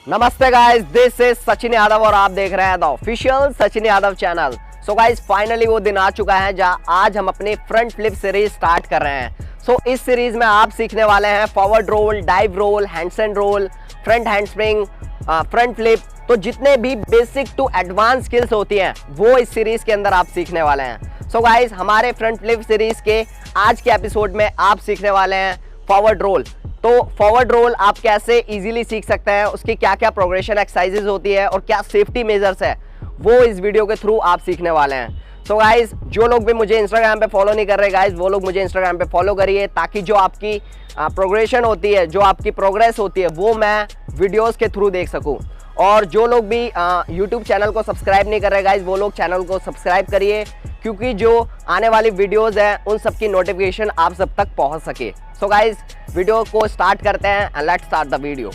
नमस्ते guys, this is Sachin Yadav और आप देख रहे हैं the official Sachin Yadav channel. So guys, finally वो दिन आ चुका है जहां आज हम अपनी फ्रंट फ्लिप सीरीज स्टार्ट कर रहे हैं। सो इस सीरीज में आप सीखने वाले हैं forward roll, dive roll, handstand roll, front handspring, front flip. तो जितने भी बेसिक टू एडवांस स्किल्स होती हैं वो इस सीरीज के अंदर आप सीखने वाले हैं। सो गाइस, हमारे फ्रंट फ्लिप सीरीज के आज के एपिसोड में आप सीखने वाले हैं फॉरवर्ड रोल। तो फॉरवर्ड रोल आप कैसे इजीली सीख सकते हैं, उसकी क्या क्या प्रोग्रेशन एक्सरसाइजेज होती है और क्या सेफ्टी मेजर्स है, वो इस वीडियो के थ्रू आप सीखने वाले हैं। सो गाइज, जो लोग भी मुझे इंस्टाग्राम पे फॉलो नहीं कर रहे गाइज, वो लोग मुझे इंस्टाग्राम पे फॉलो करिए, ताकि जो आपकी प्रोग्रेशन होती है, जो आपकी प्रोग्रेस होती है, वो मैं वीडियोस के थ्रू देख सकूं। और जो लोग भी यूट्यूब चैनल को सब्सक्राइब नहीं कर रहे गाइज, वो लोग चैनल को सब्सक्राइब करिए, क्योंकि जो आने वाली वीडियोस हैं उन सब की नोटिफिकेशन आप सब तक पहुंच सके। सो गाइज, वीडियो को स्टार्ट करते हैं and let's start the video.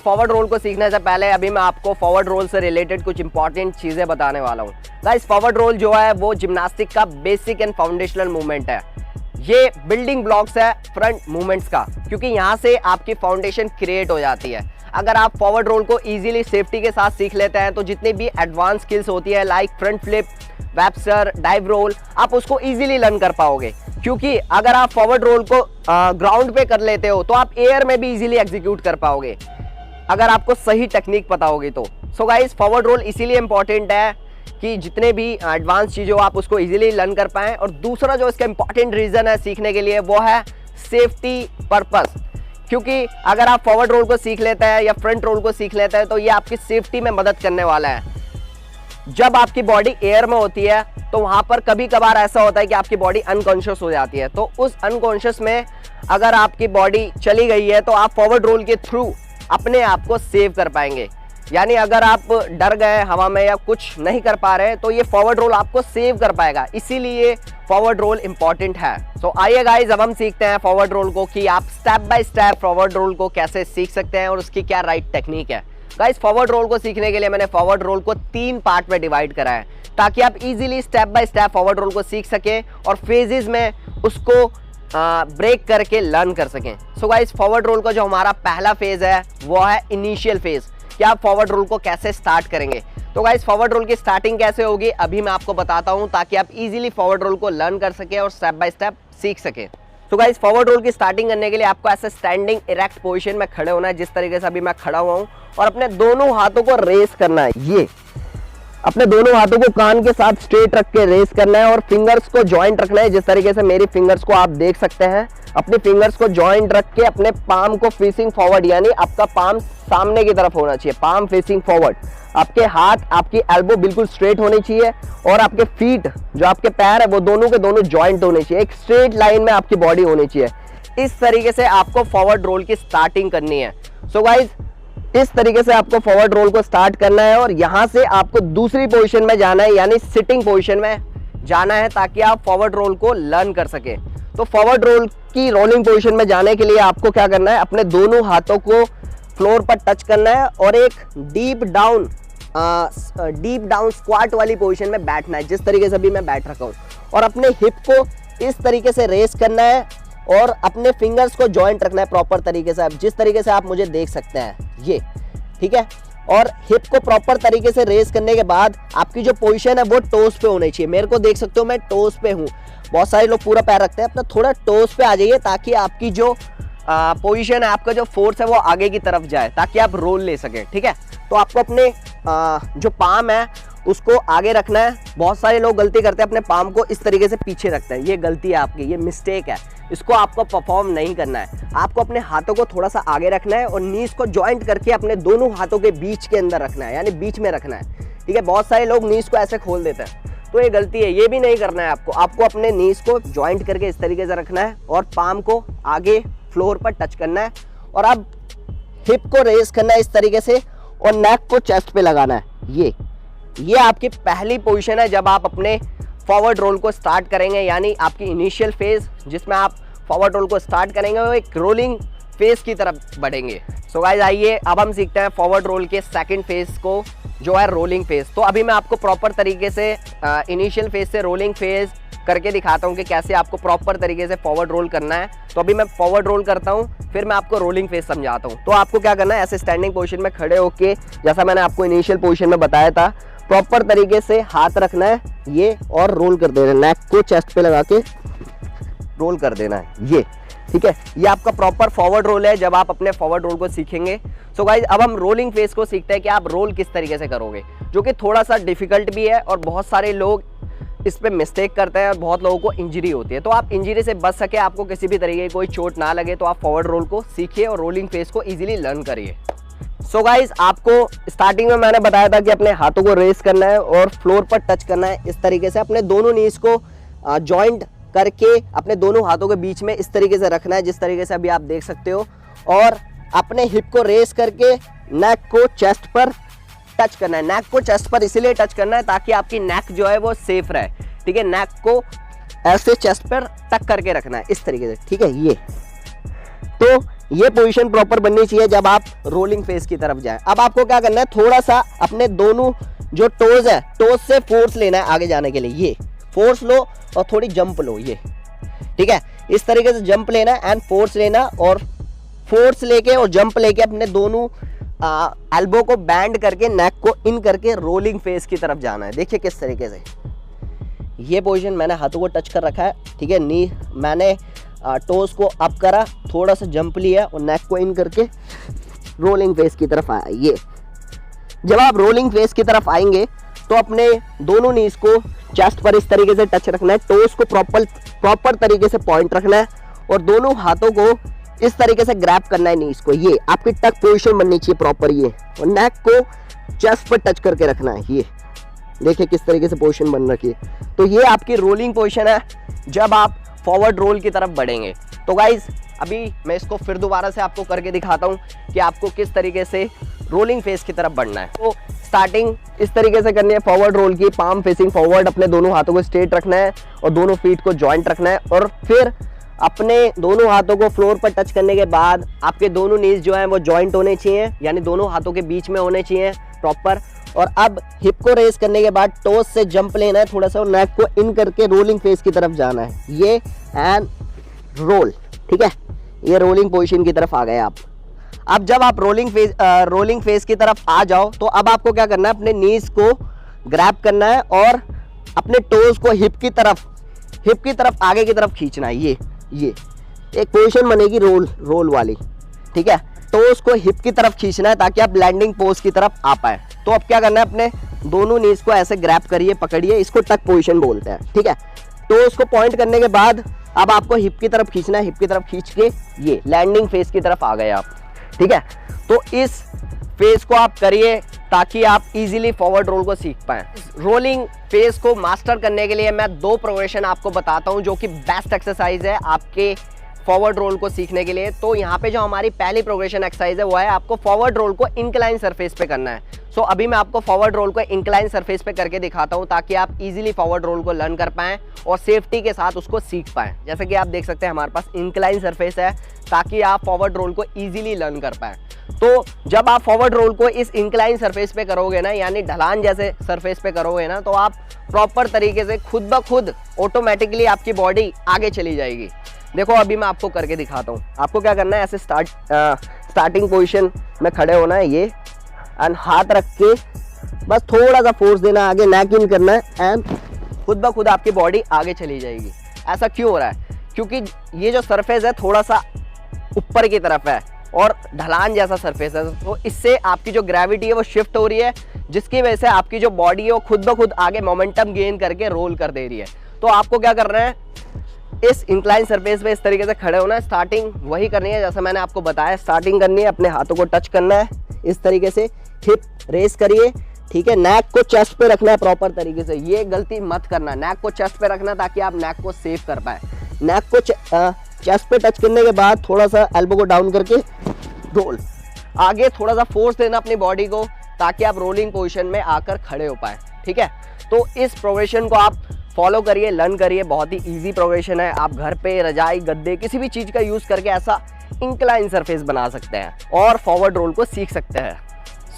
Forward roll को सीखने से पहले अभी मैं आपको फॉरवर्ड रोल से रिलेटेड कुछ इंपॉर्टेंट चीजें बताने वाला हूँ। गाइस, फॉरवर्ड रोल जो है वो जिम्नास्टिक का बेसिक एंड फाउंडेशनल मूवमेंट है। ये बिल्डिंग ब्लॉक्स है फ्रंट मूवमेंट्स का, क्योंकि यहाँ से आपकी फाउंडेशन क्रिएट हो जाती है। अगर आप फॉरवर्ड रोल को इजीली सेफ्टी के साथ सीख लेते हैं तो जितनी भी एडवांस स्किल्स होती है लाइक फ्रंट फ्लिप, वैप्सर, डाइव रोल, आप उसको इजीली लर्न कर पाओगे। क्योंकि अगर आप फॉरवर्ड रोल को ग्राउंड पे कर लेते हो तो आप एयर में भी इजीली एग्जीक्यूट कर पाओगे, अगर आपको सही टेक्निक पता होगी तो। सो गाइस, फॉरवर्ड रोल इसीलिए इंपॉर्टेंट है कि जितने भी एडवांस चीज़ें आप उसको इजीली लर्न कर पाएं। और दूसरा जो इसका इंपॉर्टेंट रीज़न है सीखने के लिए, वो है सेफ्टी पर्पस। क्योंकि अगर आप फॉरवर्ड रोल को सीख लेते हैं या फ्रंट रोल को सीख लेते हैं तो ये आपकी सेफ्टी में मदद करने वाला है। जब आपकी बॉडी एयर में होती है तो वहाँ पर कभी कभार ऐसा होता है कि आपकी बॉडी अनकॉन्शियस हो जाती है। तो उस अनकॉन्शियस में अगर आपकी बॉडी चली गई है तो आप फॉरवर्ड रोल के थ्रू अपने आप को सेव कर पाएंगे। यानी अगर आप डर गए हवा में या कुछ नहीं कर पा रहे तो ये फॉरवर्ड रोल आपको सेव कर पाएगा, इसीलिए फॉरवर्ड रोल इंपॉर्टेंट है। सो आइए गाइज, अब हम सीखते हैं फॉरवर्ड रोल को, कि आप step by step forward roll को कैसे सीख सकते हैं और उसकी क्या राइट टेक्निक है। गाइज, फॉरवर्ड रोल को सीखने के लिए मैंने फॉरवर्ड रोल को 3 पार्ट में डिवाइड करा है, ताकि आप easily step by step forward roll को सीख सके और फेजेस में उसको ब्रेक करके लर्न कर सकें। सो गाइस, फॉरवर्ड रोल का जो हमारा पहला फेज है वो है इनिशियल फेज, कि आप फॉरवर्ड रोल को कैसे स्टार्ट करेंगे। तो गाइस, फॉरवर्ड रोल की स्टार्टिंग कैसे होगी अभी मैं आपको बताता हूं, ताकि आप इजीली फॉरवर्ड रोल को लर्न कर सके और स्टेप बाय स्टेप सीख सके। तो गाइस, फॉरवर्ड रोल की स्टार्टिंग करने के लिए आपको ऐसे स्टैंडिंग इरेक्ट पोजीशन में खड़े होना है, जिस तरीके से अभी मैं खड़ा हुआ हूं, और अपने दोनों हाथों को रेस करना है। ये अपने दोनों हाथों को कान के साथ स्ट्रेट रख के रेस करना है और फिंगर्स को जॉइंट रखना है, जिस तरीके से मेरी फिंगर्स को आप देख सकते हैं। अपनी फिंगर्स को जॉइंट रख के अपने पाम को फेसिंग फॉरवर्ड, यानी आपका पाम सामने की तरफ होना चाहिए, पाम फेसिंग फॉरवर्ड। आपके हाथ, आपकी एल्बो बिल्कुल स्ट्रेट होनी चाहिए और आपके फीट, जो आपके पैर है, वो दोनों के दोनों जॉइंट होने चाहिए। एक स्ट्रेट लाइन में आपकी बॉडी होनी चाहिए। इस तरीके से आपको फॉरवर्ड रोल की स्टार्टिंग करनी है। सो गाइज, इस तरीके से आपको फॉरवर्ड रोल को स्टार्ट करना है और यहां से आपको दूसरी पोजीशन में जाना है, यानी सिटिंग पोजीशन में जाना है, ताकि आप फॉरवर्ड रोल को लर्न कर सके। तो फॉरवर्ड रोल की रोलिंग पोजीशन में जाने के लिए आपको क्या करना है, अपने दोनों हाथों को फ्लोर पर टच करना है और एक डीप डाउन स्क्वाट वाली पोजीशन में बैठना है, जिस तरीके से अभी मैं बैठ रखा हूं, और अपने हिप को इस तरीके से रेस करना है और अपने फिंगर्स को जॉइंट रखना है प्रॉपर तरीके से, जिस तरीके से आप मुझे देख सकते हैं, ये ठीक है। और हिप को प्रॉपर तरीके से रेस करने के बाद आपकी जो पोजीशन है वो टोस पे होनी चाहिए। मेरे को देख सकते हो, मैं टोस पे हूँ। बहुत सारे लोग पूरा पैर रखते हैं, अपना थोड़ा टोस पे आ जाइए, ताकि आपकी जो पोजीशन है, आपका जो फोर्स है वो आगे की तरफ जाए, ताकि आप रोल ले सकें, ठीक है। तो आपको अपने जो पाम है उसको आगे रखना है। बहुत सारे लोग गलती करते हैं, अपने पाम को इस तरीके से पीछे रखते हैं। ये गलती है आपकी, ये मिस्टेक है, इसको आपको परफॉर्म नहीं करना है। आपको अपने हाथों को थोड़ा सा आगे रखना है और नीज को जॉइंट करके अपने दोनों हाथों के बीच के अंदर रखना है, यानी बीच में रखना है, ठीक है। बहुत सारे लोग नीज को ऐसे खोल देते हैं, तो ये गलती है, ये भी नहीं करना है आपको। आपको अपने नीज को जॉइंट करके इस तरीके से रखना है और पाम को आगे फ्लोर पर टच करना है और अब हिप को रेस करना है इस तरीके से और नेक को चेस्ट पे लगाना है। ये आपकी पहली पोजीशन है जब आप अपने फॉरवर्ड रोल को स्टार्ट करेंगे, यानी आपकी इनिशियल फेज जिसमें आप फॉरवर्ड रोल को स्टार्ट करेंगे वो एक रोलिंग फेज की तरफ बढ़ेंगे। सो गाइस आइए अब हम सीखते हैं फॉरवर्ड रोल के सेकंड फेज को जो है रोलिंग फेज। तो अभी मैं आपको प्रॉपर तरीके से इनिशियल फेज से रोलिंग फेज करके दिखाता हूँ कि कैसे आपको प्रॉपर तरीके से फॉरवर्ड रोल करना है। तो अभी मैं फॉरवर्ड रोल करता हूँ, फिर मैं आपको रोलिंग फेज समझाता हूँ। तो आपको क्या करना है, ऐसे स्टैंडिंग पोजीशन में खड़े होके जैसा मैंने आपको इनिशियल पोजीशन में बताया था प्रॉपर तरीके से हाथ रखना है ये और रोल कर देना है, नेक को चेस्ट पे लगा के रोल कर देना है ये, ठीक है। ये आपका प्रॉपर फॉरवर्ड रोल है जब आप अपने फॉरवर्ड रोल को सीखेंगे। सो गाइज अब हम रोलिंग फेज को सीखते हैं कि आप रोल किस तरीके से करोगे, जो कि थोड़ा सा डिफिकल्ट भी है और बहुत सारे लोग इस पे मिस्टेक करते हैं और बहुत लोगों को इंजरी होती है। तो आप इंजरी से बच सके, आपको किसी भी तरीके की कोई चोट ना लगे, तो आप फॉरवर्ड रोल को सीखिए और रोलिंग फेज को इजीली लर्न करिए। सो गाइज आपको स्टार्टिंग में मैंने बताया था कि अपने हाथों को रेस करना है और फ्लोर पर टच करना है इस तरीके से, अपने दोनों नीज को जॉइंट करके अपने दोनों हाथों के बीच में इस तरीके से रखना है जिस तरीके से अभी आप देख सकते हो, और अपने हिप को रेस करके नेक को चेस्ट पर टच करना है। नेक को चेस्ट पर इसीलिए टच करना है ताकि आपकी नेक जो है वो सेफ रहे, ठीक है। नेक को ऐसे चेस्ट पर टक करके रखना है इस तरीके से, ठीक है। ये तो ये पोजीशन प्रॉपर बननी चाहिए जब आप रोलिंग फेज की तरफ जाएं। अब आपको क्या करना है, थोड़ा सा अपने दोनों जो टोज है टोज से फोर्स लेना है आगे जाने के लिए, ये फोर्स लो और थोड़ी जंप लो, ये ठीक है। इस तरीके से जंप लेना एंड फोर्स लेना, और फोर्स लेके और जंप लेके अपने दोनों एल्बो को बैंड करके नेक को इन करके रोलिंग फेज की तरफ जाना है। देखिए किस तरीके से ये पोजीशन मैंने हाथों को टच कर रखा है, ठीक है। नी मैंने टोस को अप करा, थोड़ा सा जंप लिया और नेक को इन करके रोलिंग फेज की तरफ आया। ये जब आप रोलिंग फेज की तरफ आएंगे तो अपने दोनों नीज को चेस्ट पर इस तरीके से टच रखना है, टोस को प्रॉपर तरीके से पॉइंट रखना है और दोनों हाथों को इस तरीके से ग्रैब करना है नीज को। ये आपकी टक पोजीशन बननी चाहिए प्रॉपर, ये, और नेक को चेस्ट पर टच करके रखना है। ये देखिए किस तरीके से पोजीशन बन रखी है। तो ये आपकी रोलिंग पोजीशन है जब आप फॉरवर्ड रोल की तरफ बढ़ेंगे। तो गाइज अभी मैं इसको फिर दोबारा से आपको करके दिखाता हूँ कि आपको किस तरीके से रोलिंग फेज की तरफ बढ़ना है। तो स्टार्टिंग इस तरीके से करनी है फॉरवर्ड रोल की, पाम फेसिंग फॉरवर्ड, अपने दोनों हाथों को स्ट्रेट रखना है और दोनों फीट को जॉइंट रखना है, और फिर अपने दोनों हाथों को फ्लोर पर टच करने के बाद आपके दोनों नीज जो है वो जॉइंट होने चाहिए, यानी दोनों हाथों के बीच में होने चाहिए प्रॉपर। और अब हिप को रेस करने के बाद टोस से जंप लेना है थोड़ा सा और नेक को इन करके रोलिंग फेज की तरफ जाना है, ये एंड रोल, ठीक है। ये रोलिंग पोजीशन की तरफ आ गए आप। अब जब आप रोलिंग फेज की तरफ आ जाओ तो अब आपको क्या करना है, अपने नीज को ग्रैब करना है और अपने टोज को हिप की तरफ आगे की तरफ खींचना है। ये एक पोजीशन बनेगी रोल वाली, ठीक है। टोज को हिप की तरफ खींचना है ताकि आप लैंडिंग पोज की तरफ आ पाए। तो अब क्या करना है, अपने दोनों नीज को ऐसे ग्रैब करिए, पकड़िए, इसको टक पोजीशन बोलते हैं, ठीक है। टोज को पॉइंट करने के बाद अब आपको हिप की तरफ खींचना है, हिप की तरफ खींच के ये लैंडिंग फेज की तरफ आ गए आप, ठीक है। तो इस फेज को आप करिए ताकि आप इजीली फॉरवर्ड रोल को सीख पाएं। रोलिंग फेज को मास्टर करने के लिए मैं 2 प्रोग्रेशन आपको बताता हूं जो कि बेस्ट एक्सरसाइज है आपके फॉरवर्ड रोल को सीखने के लिए। तो यहाँ पे जो हमारी पहली प्रोग्रेशन एक्सरसाइज है वो है आपको फॉरवर्ड रोल को इंक्लाइन सरफेस पे करना है। सो अभी मैं आपको फॉरवर्ड रोल को इंक्लाइन सरफेस पे करके दिखाता हूँ ताकि आप इजीली फॉरवर्ड रोल को लर्न कर पाएं और सेफ्टी के साथ उसको सीख पाएं। जैसे कि आप देख सकते हैं हमारे पास इंक्लाइन सरफेस है ताकि आप फॉरवर्ड रोल को इजीली लर्न कर पाएं। तो जब आप फॉरवर्ड रोल को इस इंक्लाइन सरफेस पे करोगे ना, यानी ढलान जैसे सरफेस पे करोगे ना, तो आप प्रॉपर तरीके से खुद ब खुद ऑटोमेटिकली आपकी बॉडी आगे चली जाएगी। देखो अभी मैं आपको करके दिखाता हूँ। आपको क्या करना है, ऐसे स्टार्टिंग पोजीशन में खड़े होना है, ये एंड हाथ रख के बस थोड़ा सा फोर्स देना, आगे नेक इन करना है एंड खुद ब खुद आपकी बॉडी आगे चली जाएगी। ऐसा क्यों हो रहा है, क्योंकि ये जो सरफेस है थोड़ा सा ऊपर की तरफ है और ढलान जैसा सरफेस है, तो इससे आपकी जो ग्रेविटी है वो शिफ्ट हो रही है, जिसकी वजह से आपकी जो बॉडी है वो खुद ब खुद आगे मोमेंटम गेन करके रोल कर दे रही है। तो आपको क्या करना है, इस इंक्लाइन सरफेस पे इस तरीके से खड़े होना है। स्टार्टिंग वही करनी है जैसा मैंने आपको बताया, स्टार्टिंग करनी है, अपने हाथों को टच करना है इस तरीके से, हिप रेस करिए, ठीक है। नेक को चेस्ट पे रखना है प्रॉपर तरीके से, ये गलती मत करना, नेक को चेस्ट पे रखना ताकि आप नेक को सेव कर पाए। नेक को चेस्ट पे टच करने के बाद थोड़ा सा एल्बो को डाउन करके रोल, आगे थोड़ा सा फोर्स देना अपनी बॉडी को ताकि आप रोलिंग पोजीशन में आकर खड़े हो पाए। ठीक है, तो इस प्रोग्रेशन को आप फॉलो करिए, लर्न करिए, बहुत ही इजी प्रोग्रेशन है। आप घर पे रजाई गद्दे किसी भी चीज़ का यूज़ करके ऐसा इंक्लाइन सरफेस बना सकते हैं और फॉरवर्ड रोल को सीख सकते हैं।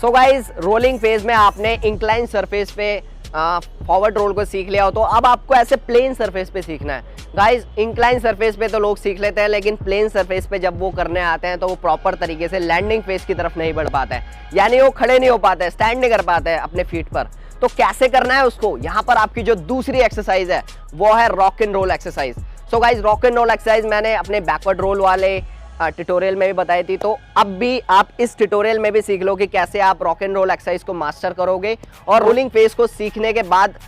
सो गाइज, रोलिंग फेज में आपने इंक्लाइन सरफेस पे फॉरवर्ड रोल को सीख लिया हो, तो अब आपको ऐसे प्लेन सरफेस पे सीखना है। गाइज, इंक्लाइन सरफेस पे तो लोग सीख लेते हैं, लेकिन प्लेन सरफेस पे जब वो करने आते हैं तो वो प्रॉपर तरीके से लैंडिंग फेज की तरफ नहीं बढ़ पाता है, यानी वो खड़े नहीं हो पाते, स्टैंड नहीं कर पाते हैं अपने फीट पर। तो कैसे करना है उसको, यहाँ पर आपकी जो दूसरी एक्सरसाइज है वो है rock and roll exercise. So guys, rock and roll exercise मैंने अपने बैकवर्ड रोल वाले ट्यूटोरियल में भी बताई थी, तो अब भी आप इस ट्यूटोरियल में भी सीख लो कि कैसे आप रॉक एंड रोल एक्सरसाइज को मास्टर करोगे और रोलिंग फेज को सीखने के बाद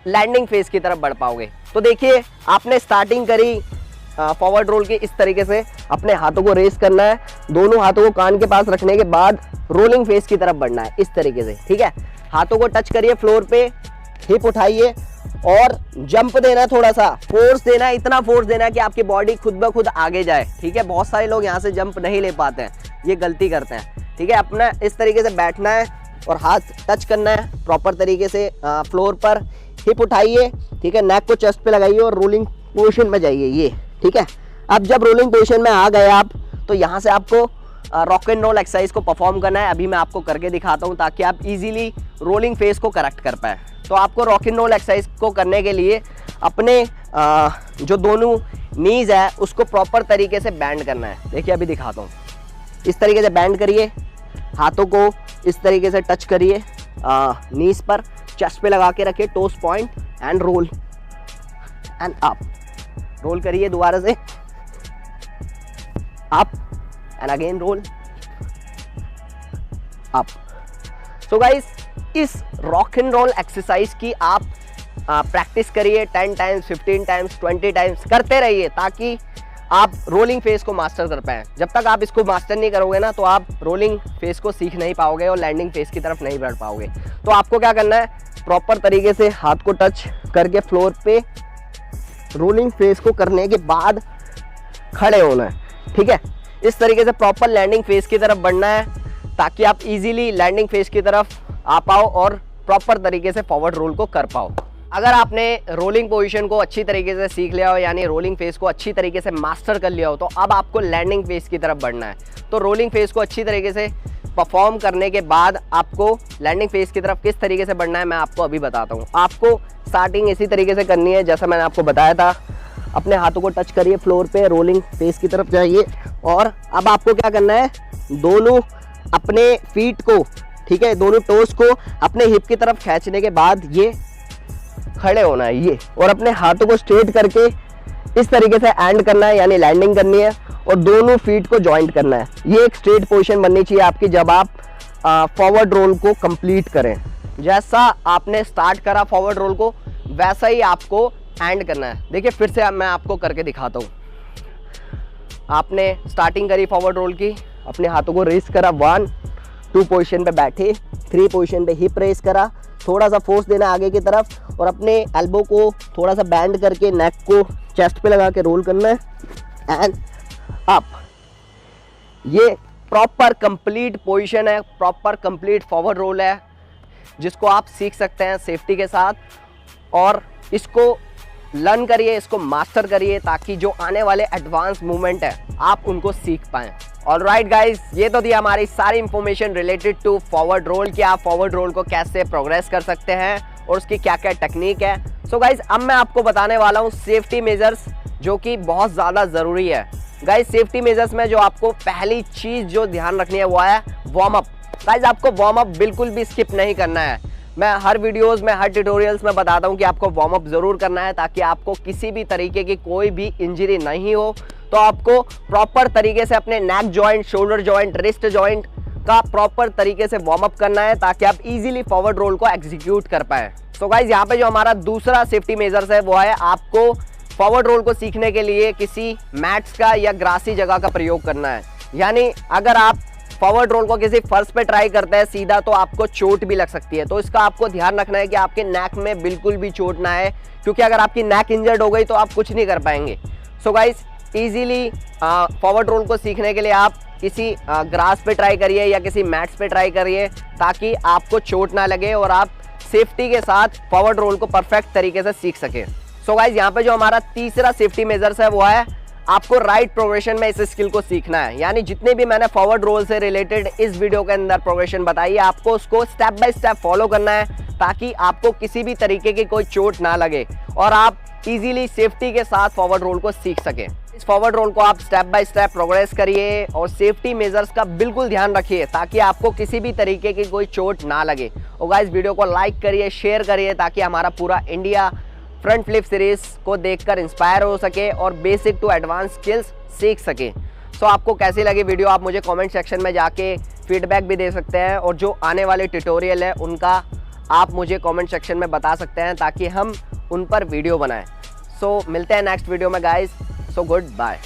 लैंडिंग फेज की तरफ बढ़ पाओगे। तो देखिए, आपने स्टार्टिंग करी फॉरवर्ड रोल की इस तरीके से, अपने हाथों को रेस करना है, दोनों हाथों को कान के पास रखने के बाद रोलिंग फेज की तरफ बढ़ना है इस तरीके से। ठीक है, हाथों को टच करिए फ्लोर पे, हिप उठाइए और जंप देना, थोड़ा सा फोर्स देना, इतना फोर्स देना कि आपकी बॉडी खुद ब खुद आगे जाए। ठीक है, बहुत सारे लोग यहाँ से जंप नहीं ले पाते हैं, ये गलती करते हैं। ठीक है, अपना इस तरीके से बैठना है और हाथ टच करना है प्रॉपर तरीके से फ्लोर पर, हिप उठाइए। ठीक है, नेक को चेस्ट पे लगाइए और रोलिंग पोजीशन में जाइए ये। ठीक है, अब जब रोलिंग पोजीशन में आ गए आप, तो यहाँ से आपको रॉक एंड रोल एक्सरसाइज को परफॉर्म करना है। अभी मैं आपको करके दिखाता हूँ ताकि आप इजीली रोलिंग फेज को करेक्ट कर पाए। तो आपको रॉक एंड रोल एक्सरसाइज को करने के लिए अपने जो दोनों नीज है उसको प्रॉपर तरीके से बैंड करना है। देखिए, अभी दिखाता हूँ। इस तरीके से बैंड करिए, हाथों को इस तरीके से टच करिए नीज पर, चेस्ट पे लगा के रखिए, toes point and roll and up. Roll करिए दोबारा से, up and again roll up. So guys, इस रॉक एंड रोल एक्सरसाइज की आप प्रैक्टिस करिए 10 टाइम्स, 15 टाइम्स, 20 टाइम्स करते रहिए ताकि आप रोलिंग फेज को मास्टर कर पाएँ। जब तक आप इसको मास्टर नहीं करोगे ना, तो आप रोलिंग फेज को सीख नहीं पाओगे और लैंडिंग फेज की तरफ नहीं बढ़ पाओगे। तो आपको क्या करना है, प्रॉपर तरीके से हाथ को टच करके फ्लोर पे रोलिंग फेज को करने के बाद खड़े होना है। ठीक है, इस तरीके से प्रॉपर लैंडिंग फेज की तरफ बढ़ना है ताकि आप इजीली लैंडिंग फेज की तरफ आ पाओ और प्रॉपर तरीके से फॉरवर्ड रोल को कर पाओ। अगर आपने रोलिंग पोजीशन को अच्छी तरीके से सीख लिया हो, यानी रोलिंग फेज को अच्छी तरीके से मास्टर कर लिया हो, तो अब आपको लैंडिंग फेज की तरफ बढ़ना है। तो रोलिंग फेज को अच्छी तरीके से परफॉर्म करने के बाद आपको लैंडिंग फेज की तरफ किस तरीके से बढ़ना है मैं आपको अभी बताता हूँ। आपको स्टार्टिंग इसी तरीके से करनी है जैसा मैंने आपको बताया था। अपने हाथों को टच करिए फ्लोर पे, रोलिंग फेज की तरफ जाइए और अब आपको क्या करना है, दोनों अपने फीट को, ठीक है, दोनों टोस को अपने हिप की तरफ खींचने के बाद ये खड़े होना है ये, और अपने हाथों को स्ट्रेट करके इस तरीके से एंड करना है, यानी लैंडिंग करनी है और दोनों फीट को जॉइंट करना है। ये एक स्ट्रेट पोजीशन बननी चाहिए आपकी जब आप फॉरवर्ड रोल को कंप्लीट करें। जैसा आपने स्टार्ट करा फॉरवर्ड रोल को, वैसा ही आपको एंड करना है। देखिए, फिर से मैं आपको करके दिखाता हूँ। आपने स्टार्टिंग करी फॉरवर्ड रोल की, अपने हाथों को रेस करा, 1 2 पोजीशन पे बैठे, 3 पोजीशन पे हिप रेस करा, थोड़ा सा फोर्स देना आगे की तरफ और अपने एल्बो को थोड़ा सा बैंड करके नेक को चेस्ट पे लगा के रोल करना है एंड अप। ये प्रॉपर कंप्लीट पोजीशन है, प्रॉपर कंप्लीट फॉरवर्ड रोल है जिसको आप सीख सकते हैं सेफ्टी के साथ, और इसको लर्न करिए, इसको मास्टर करिए ताकि जो आने वाले एडवांस मूवमेंट है आप उनको सीख पाएं। ऑलराइट गाइस, ये तो थी हमारी सारी information related to forward roll कि आप फॉरवर्ड रोल को कैसे प्रोग्रेस कर सकते हैं और उसकी क्या क्या टेक्निक है। सो गाइस, अब मैं आपको बताने वाला हूँ सेफ्टी मेजर्स जो कि बहुत ज़्यादा ज़रूरी है। गाइस, सेफ्टी मेजर्स में जो आपको पहली चीज़ जो ध्यान रखनी है वो है वार्म अप। गाइस, आपको वार्म अप बिल्कुल भी स्किप नहीं करना है। मैं हर वीडियोस में, हर ट्यूटोरियल्स में बताता हूँ कि आपको वार्म अप ज़रूर करना है ताकि आपको किसी भी तरीके की कोई भी इंजरी नहीं हो। तो आपको प्रॉपर तरीके से अपने neck joint, shoulder joint, wrist joint का प्रॉपर तरीके से वार्म अप करना है ताकि आप इजीली फॉरवर्ड रोल को एग्जीक्यूट कर पाएँ। सो गाइस, यहाँ पे जो हमारा दूसरा सेफ्टी मेजर्स है वो है आपको फॉरवर्ड रोल को सीखने के लिए किसी मैट्स का या ग्रासी जगह का प्रयोग करना है। यानी अगर आप फॉरवर्ड रोल को किसी फर्श पे ट्राई करते हैं सीधा, तो आपको चोट भी लग सकती है। तो इसका आपको ध्यान रखना है कि आपके नेक में बिल्कुल भी चोट ना है, क्योंकि अगर आपकी नेक इंजर्ड हो गई तो आप कुछ नहीं कर पाएंगे। So guys, easily forward roll को सीखने के लिए आप किसी ग्रास पे ट्राई करिए या किसी मैट्स पे ट्राई करिए, ताकि आपको चोट ना लगे और आप सेफ्टी के साथ फॉरवर्ड रोल को परफेक्ट तरीके से सीख सके। सो गाइज, यहाँ पे जो हमारा तीसरा सेफ्टी मेजर्स है वो है आपको राइट प्रोग्रेशन में इस स्किल को सीखना है। यानी जितने भी मैंने फॉरवर्ड रोल से रिलेटेड इस वीडियो के अंदर प्रोग्रेशन बताई है, आपको उसको स्टेप बाय स्टेप फॉलो करना है, ताकि आपको किसी भी तरीके की कोई चोट ना लगे और आप इजीली सेफ्टी के साथ फॉरवर्ड रोल को सीख सकें। इस फॉरवर्ड रोल को आप स्टेप बाय स्टेप प्रोग्रेस करिए और सेफ्टी मेजर्स का बिल्कुल ध्यान रखिए, ताकि आपको किसी भी तरीके की कोई चोट ना लगे। और गाइस, वीडियो को लाइक करिए, शेयर करिए, ताकि हमारा पूरा इंडिया फ्रंट फ्लिप सीरीज को देखकर इंस्पायर हो सके और बेसिक टू एडवांस स्किल्स सीख सके। सो आपको कैसी लगी वीडियो, आप मुझे कमेंट सेक्शन में जाके फीडबैक भी दे सकते हैं, और जो आने वाले ट्यूटोरियल है उनका आप मुझे कमेंट सेक्शन में बता सकते हैं, ताकि हम उन पर वीडियो बनाएं। सो मिलते हैं नेक्स्ट वीडियो में गाइस। So good bye.